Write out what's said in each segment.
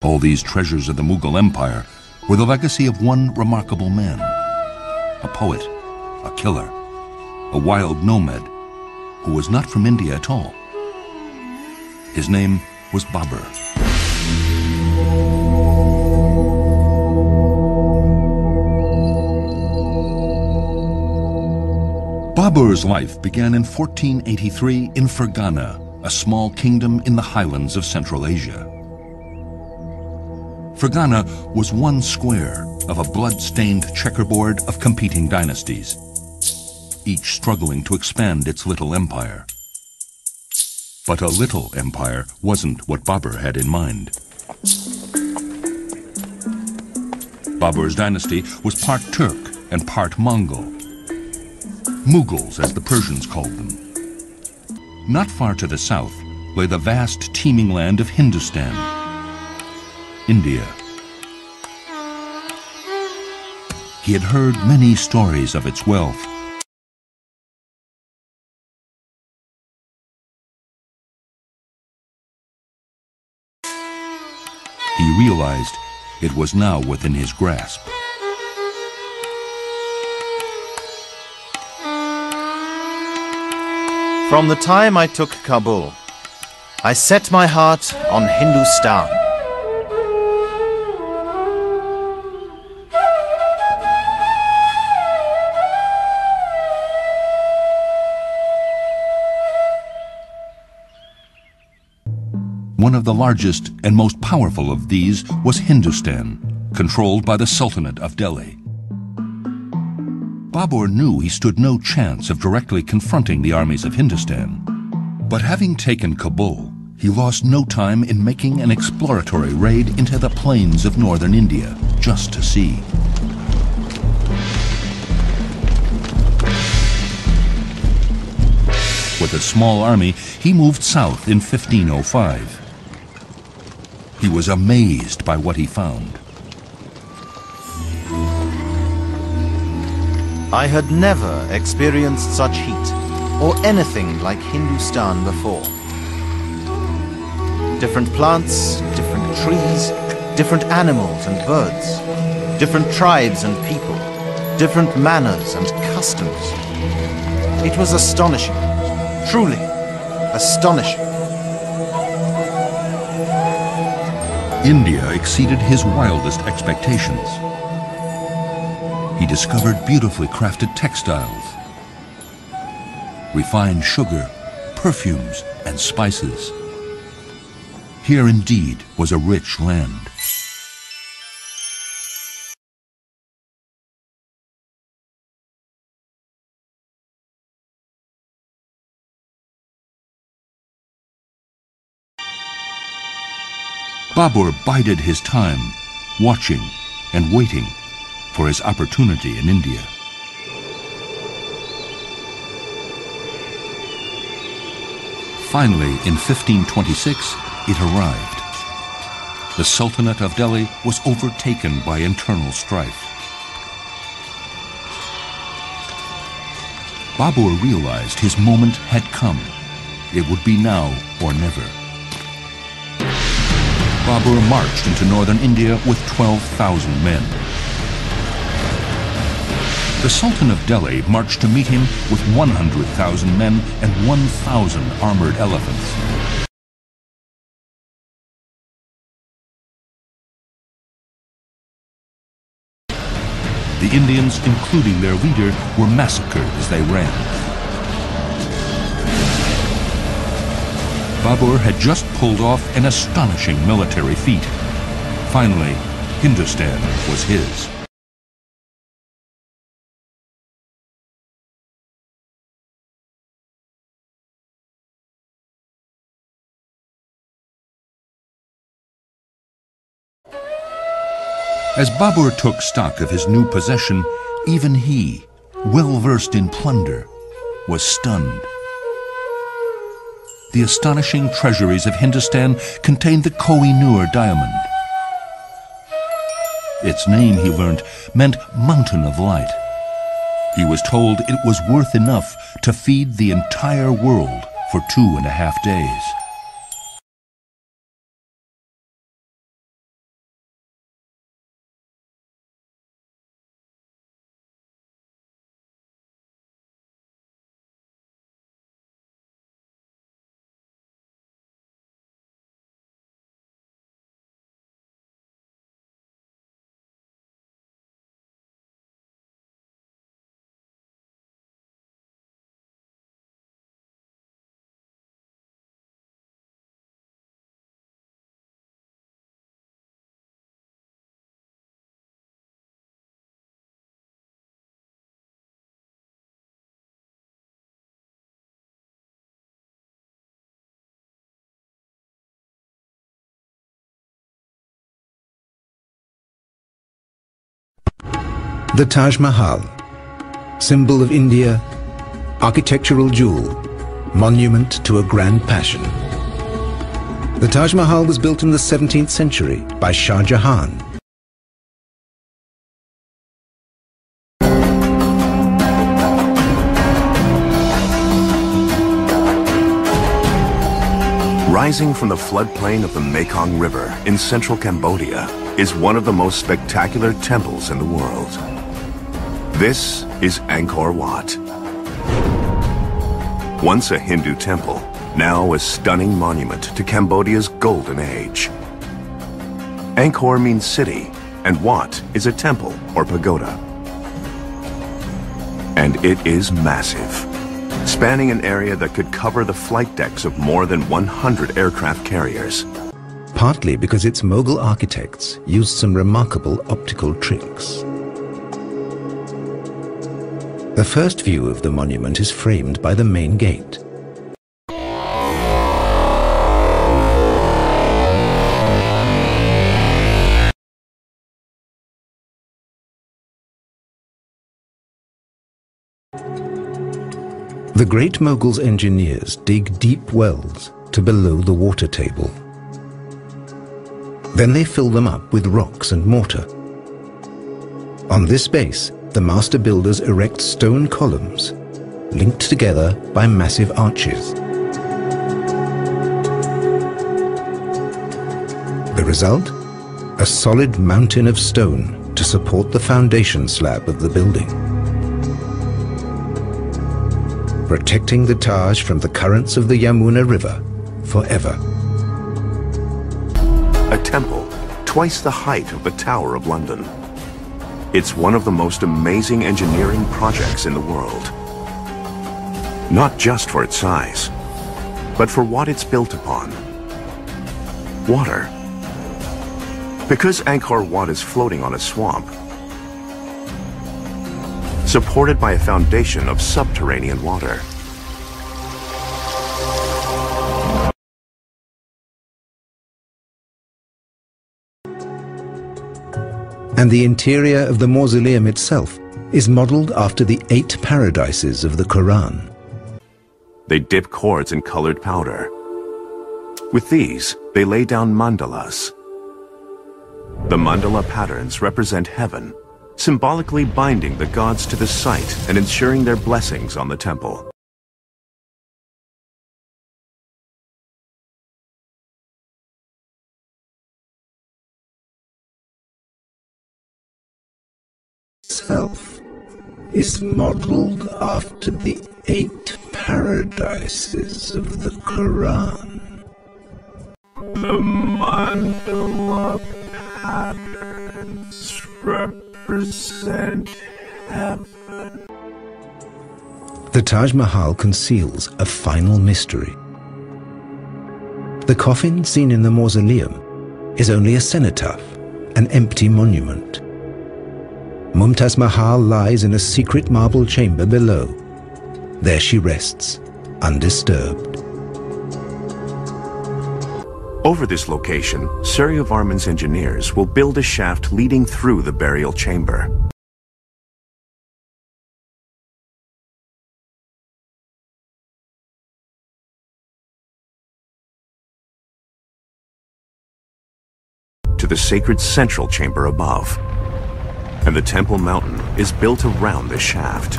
All these treasures of the Mughal Empire were the legacy of one remarkable man, a poet, a killer, a wild nomad who was not from India at all. His name was Babur. Babur's life began in 1483 in Fergana, a small kingdom in the highlands of Central Asia. Fergana was one square of a blood-stained checkerboard of competing dynasties, each struggling to expand its little empire. But a little empire wasn't what Babur had in mind. Babur's dynasty was part Turk and part Mongol. Mughals, as the Persians called them. Not far to the south lay the vast teeming land of Hindustan, India. He had heard many stories of its wealth. He realized it was now within his grasp. From the time I took Kabul, I set my heart on Hindustan. One of the largest and most powerful of these was Hindustan, controlled by the Sultanate of Delhi. Babur knew he stood no chance of directly confronting the armies of Hindustan. But having taken Kabul, he lost no time in making an exploratory raid into the plains of northern India, just to see. With a small army, he moved south in 1505. He was amazed by what he found. I had never experienced such heat or anything like Hindustan before. Different plants, different trees, different animals and birds, different tribes and people, different manners and customs. It was astonishing, truly astonishing. India exceeded his wildest expectations. He discovered beautifully crafted textiles, refined sugar, perfumes, and spices. Here indeed was a rich land. Babur bided his time, watching and waiting for his opportunity in India. Finally, in 1526, it arrived. The Sultanate of Delhi was overtaken by internal strife. Babur realized his moment had come. It would be now or never. Babur marched into northern India with 12,000 men. The Sultan of Delhi marched to meet him with 100,000 men and 1,000 armored elephants. The Indians, including their leader, were massacred as they ran. Babur had just pulled off an astonishing military feat. Finally, Hindustan was his. As Babur took stock of his new possession, even he, well-versed in plunder, was stunned. The astonishing treasuries of Hindustan contained the Koh-i-Noor diamond. Its name, he learned, meant mountain of light. He was told it was worth enough to feed the entire world for 2.5 days. The Taj Mahal, symbol of India, architectural jewel, monument to a grand passion. The Taj Mahal was built in the 17th century by Shah Jahan. Rising from the floodplain of the Mekong River in central Cambodia is one of the most spectacular temples in the world. This is Angkor Wat. Once a Hindu temple, now a stunning monument to Cambodia's golden age. Angkor means city, and Wat is a temple or pagoda. And it is massive, spanning an area that could cover the flight decks of more than 100 aircraft carriers. Partly because its Mughal architects used some remarkable optical tricks. The first view of the monument is framed by the main gate. The great Mughals' engineers dig deep wells to below the water table. Then they fill them up with rocks and mortar. On this base, the master builders erect stone columns, linked together by massive arches. The result? A solid mountain of stone to support the foundation slab of the building, protecting the Taj from the currents of the Yamuna River forever. A temple twice the height of the Tower of London. It's one of the most amazing engineering projects in the world. Not just for its size, but for what it's built upon. Water. Because Angkor Wat is floating on a swamp, supported by a foundation of subterranean water. And the interior of the mausoleum itself is modeled after the 8 paradises of the Quran. They dip cords in colored powder. With these, they lay down mandalas. The mandala patterns represent heaven, symbolically binding the gods to the site and ensuring their blessings on the temple. Itself is modeled after the 8 paradises of the Quran. The mandala patterns represent heaven. The Taj Mahal conceals a final mystery. The coffin seen in the mausoleum is only a cenotaph, an empty monument. Mumtaz Mahal lies in a secret marble chamber below. There she rests, undisturbed. Over this location, Suryavarman's engineers will build a shaft leading through the burial chamber. To the sacred central chamber above. And the Temple Mountain is built around the shaft.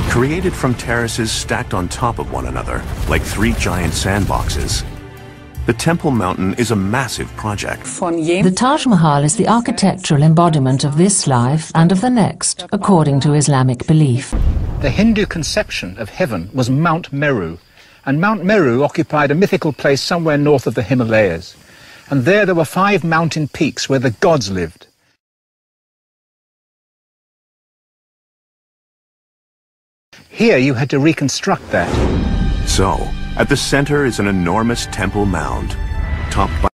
Created from terraces stacked on top of one another, like 3 giant sandboxes. The Temple Mountain is a massive project. The Taj Mahal is the architectural embodiment of this life and of the next, according to Islamic belief. The Hindu conception of heaven was Mount Meru, and Mount Meru occupied a mythical place somewhere north of the Himalayas. And there were 5 mountain peaks where the gods lived. Here you had to reconstruct that. So, at the center is an enormous temple mound, topped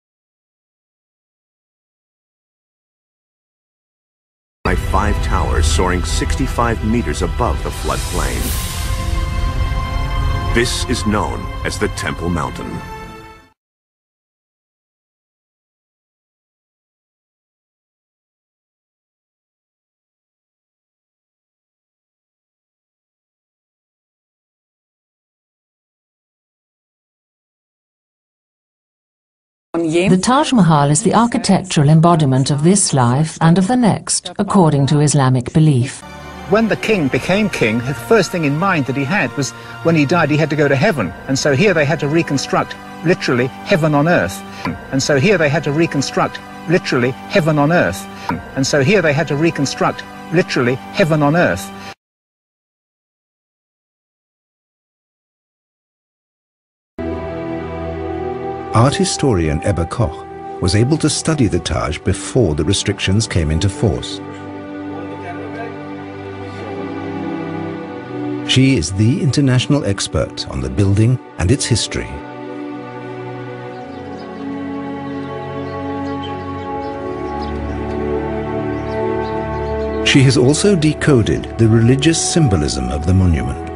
by 5 towers soaring 65 meters above the floodplain. This is known as the Temple Mountain. The Taj Mahal is the architectural embodiment of this life and of the next, according to Islamic belief. When the king became king, the first thing in mind that he had was when he died he had to go to heaven. And so here they had to reconstruct, literally, heaven on earth. And so here they had to reconstruct, literally, heaven on earth. And so here they had to reconstruct, literally, heaven on earth. Art historian Ebba Koch was able to study the Taj before the restrictions came into force. She is the international expert on the building and its history. She has also decoded the religious symbolism of the monument.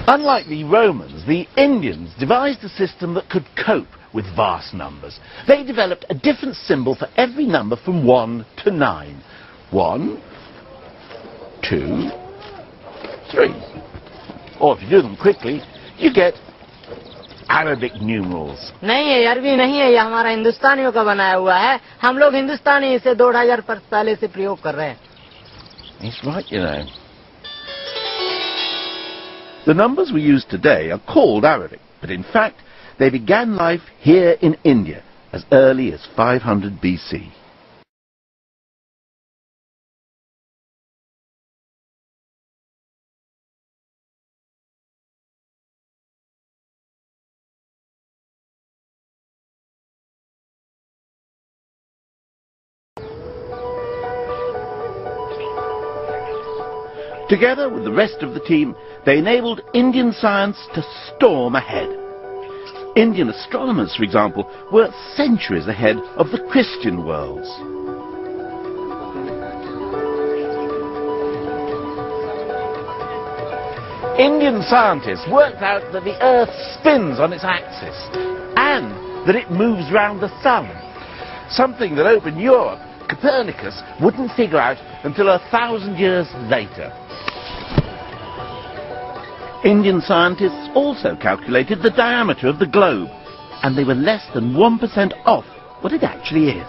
Unlike the Romans, the Indians devised a system that could cope with vast numbers. They developed a different symbol for every number from 1 to 9. 1, 2, 3. Or if you do them quickly, you get Arabic numerals. नहीं है, अरबी नहीं है, ये हमारा हिंदुस्तानियों का बनाया हुआ है. हम लोग हिंदुस्तानी इसे 2000 साल से प्रयोग कर रहे हैं. He's right, you know. The numbers we use today are called Arabic, but in fact they began life here in India as early as 500 BC. Together with the rest of the team, they enabled Indian science to storm ahead. Indian astronomers, for example, were centuries ahead of the Christian worlds. Indian scientists worked out that the Earth spins on its axis and that it moves round the sun, something that open Europe Copernicus wouldn't figure out until 1,000 years later. Indian scientists also calculated the diameter of the globe, and they were less than 1% off what it actually is.